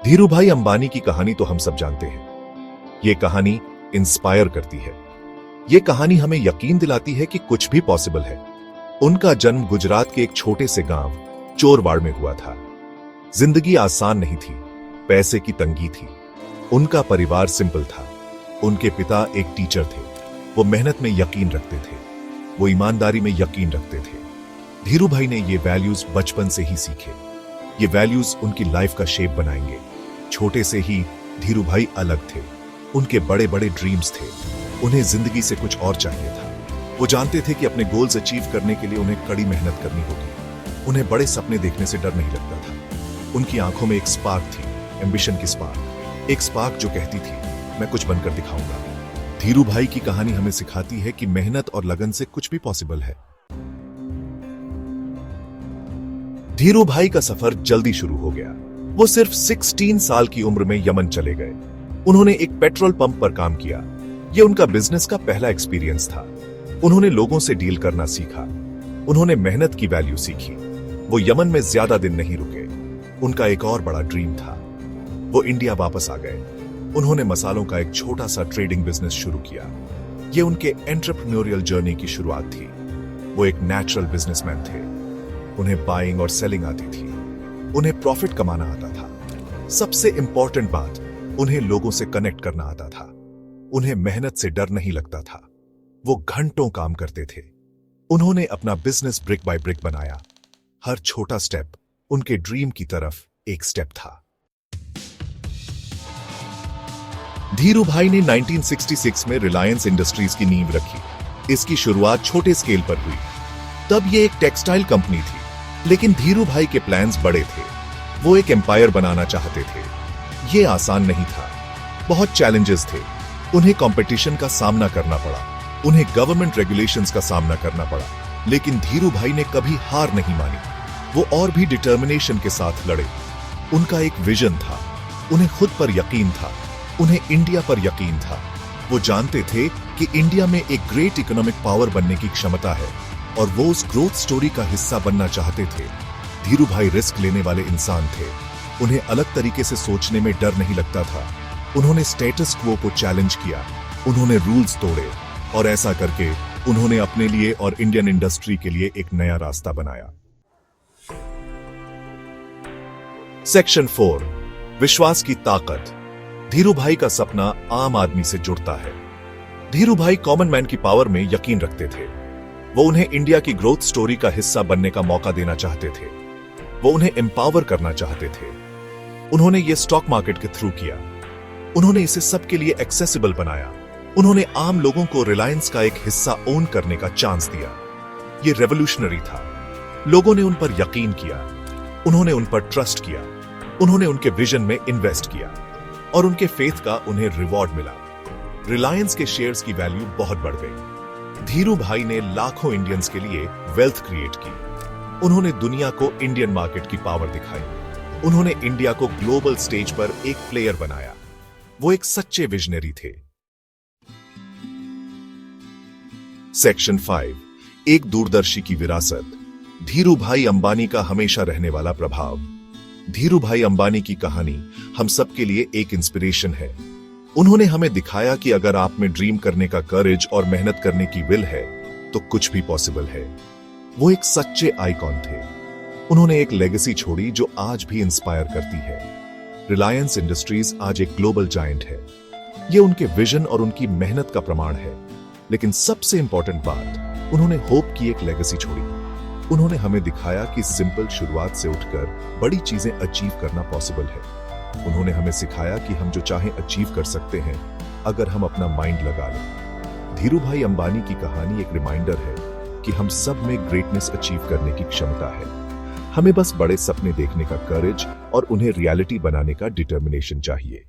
धीरूभाई अंबानी की कहानी तो हम सब जानते हैं। ये कहानी इंस्पायर करती है। ये कहानी हमें यकीन दिलाती है कि कुछ भी पॉसिबल है। उनका जन्म गुजरात के एक छोटे से गांव चोरवाड़ में हुआ था। जिंदगी आसान नहीं थी, पैसे की तंगी थी। उनका परिवार सिंपल था। उनके पिता एक टीचर थे। वो मेहनत में यकीन रखते थे, वो ईमानदारी में यकीन रखते थे। धीरूभाई ने ये वैल्यूज बचपन से ही सीखे। ये वैल्यूज उनकी लाइफ का शेप बनाएंगे। छोटे से ही धीरूभाई अलग थे। उनके बड़े बड़े ड्रीम्स थे। उन्हें जिंदगी से कुछ और चाहिए था। वो जानते थे कि अपने गोल्स अचीव करने के लिए उन्हें कड़ी मेहनत करनी होगी। उन्हें बड़े सपने देखने से डर नहीं लगता था। उनकी आंखों में एक स्पार्क थी, एम्बिशन की स्पार्क। एक स्पार्क जो कहती थी, मैं कुछ बनकर दिखाऊंगा। धीरूभाई की कहानी हमें सिखाती है कि मेहनत और लगन से कुछ भी पॉसिबल है। धीरूभाई का सफर जल्दी शुरू हो गया। वो सिर्फ 16 साल की उम्र में यमन चले गए। उन्होंने एक पेट्रोल पंप पर काम किया। यह उनका बिजनेस का पहला एक्सपीरियंस था। उन्होंने लोगों से डील करना सीखा। उन्होंने मेहनत की वैल्यू सीखी। वो यमन में ज्यादा दिन नहीं रुके। उनका एक और बड़ा ड्रीम था। वो इंडिया वापस आ गए। उन्होंने मसालों का एक छोटा सा ट्रेडिंग बिजनेस शुरू किया। यह उनके एंटरप्रेन्योरियल जर्नी की शुरुआत थी। वो एक नेचुरल बिजनेसमैन थे। उन्हें बाइंग और सेलिंग आती थी। उन्हें प्रॉफिट कमाना आता था। सबसे इंपॉर्टेंट बात, उन्हें लोगों से कनेक्ट करना आता था। उन्हें मेहनत से डर नहीं लगता था। वो घंटों काम करते थे। उन्होंने अपना बिजनेस ब्रिक बाय ब्रिक बनाया। हर छोटा स्टेप उनके ड्रीम की तरफ एक स्टेप था। धीरूभाई ने 1966 में रिलायंस इंडस्ट्रीज की नींव रखी। इसकी शुरुआत छोटे स्केल पर हुई। तब यह एक टेक्सटाइल कंपनी थी, लेकिन धीरूभाई के प्लान्स बड़े थे। वो एक एम्पायर बनाना चाहते थे। यह आसान नहीं था। बहुत चैलेंजेस थे। उन्हें कंपटीशन का सामना करना पड़ा। उन्हें गवर्नमेंट रेगुलेशंस का सामना करना पड़ा। लेकिन धीरूभाई ने कभी हार नहीं मानी। वो और भी डिटर्मिनेशन के साथ लड़े। उनका एक विजन था। उन्हें खुद पर यकीन था। उन्हें इंडिया पर यकीन था। वो जानते थे कि इंडिया में एक ग्रेट इकोनॉमिक पावर बनने की क्षमता है और वो उस ग्रोथ स्टोरी का हिस्सा बनना चाहते थे। धीरूभाई रिस्क लेने वाले इंसान थे। उन्हें अलग तरीके से सोचने में डर नहीं लगता था। उन्होंने स्टेटस क्वो को चैलेंज किया। उन्होंने रूल्स तोड़े और ऐसा करके उन्होंने अपने लिए और इंडियन इंडस्ट्री के लिए एक नया रास्ता बनाया। सेक्शन 4, विश्वास की ताकत। धीरूभाई का सपना आम आदमी से जुड़ता है। धीरूभाई कॉमन मैन की पावर में यकीन रखते थे। वो उन्हें इंडिया की ग्रोथ स्टोरी का हिस्सा बनने का मौका देना चाहते थे। वो उन्हें एम्पावर करना चाहते थे। उन्होंने ये स्टॉक मार्केट के थ्रू किया। उन्होंने इसे सबके लिए एक्सेसिबल बनाया। उन्होंने आम लोगों को रिलायंस का एक हिस्सा ओन करने का चांस दिया। ये रेवोल्यूशनरी था। लोगों ने उन पर यकीन किया। उन्होंने उन पर ट्रस्ट किया। उन्होंने उनके विजन में इन्वेस्ट किया और उनके फेथ का उन्हें रिवॉर्ड मिला। रिलायंस के शेयर्स की वैल्यू बहुत बढ़ गई। धीरूभाई ने लाखों इंडियंस के लिए वेल्थ क्रिएट की। उन्होंने दुनिया को इंडियन मार्केट की पावर दिखाई। उन्होंने इंडिया को ग्लोबल स्टेज पर एक प्लेयर बनाया। वो एक सच्चे विजनरी थे। सेक्शन 5, एक दूरदर्शी की विरासत। धीरूभाई अंबानी का हमेशा रहने वाला प्रभाव। धीरूभाई अंबानी की कहानी हम सबके लिए एक इंस्पिरेशन है। उन्होंने हमें दिखाया कि अगर आप में ड्रीम करने का करेज और मेहनत करने की विल है तो कुछ भी पॉसिबल है। वो एक सच्चे आइकॉन थे। उन्होंने एक लेगेसी छोड़ी जो आज भी इंस्पायर करती है। रिलायंस इंडस्ट्रीज आज एक ग्लोबल जायंट है। ये उनके विजन और उनकी मेहनत का प्रमाण है। लेकिन सबसे इंपॉर्टेंट बात, उन्होंने होप की एक लेगेसी छोड़ी। उन्होंने हमें दिखाया कि सिंपल शुरुआत से उठकर बड़ी चीजें अचीव करना पॉसिबल है। उन्होंने हमें सिखाया कि हम जो चाहें अचीव कर सकते हैं अगर हम अपना माइंड लगा लें। धीरूभाई अंबानी की कहानी एक रिमाइंडर है कि हम सब में ग्रेटनेस अचीव करने की क्षमता है। हमें बस बड़े सपने देखने का करेज और उन्हें रियलिटी बनाने का डिटर्मिनेशन चाहिए।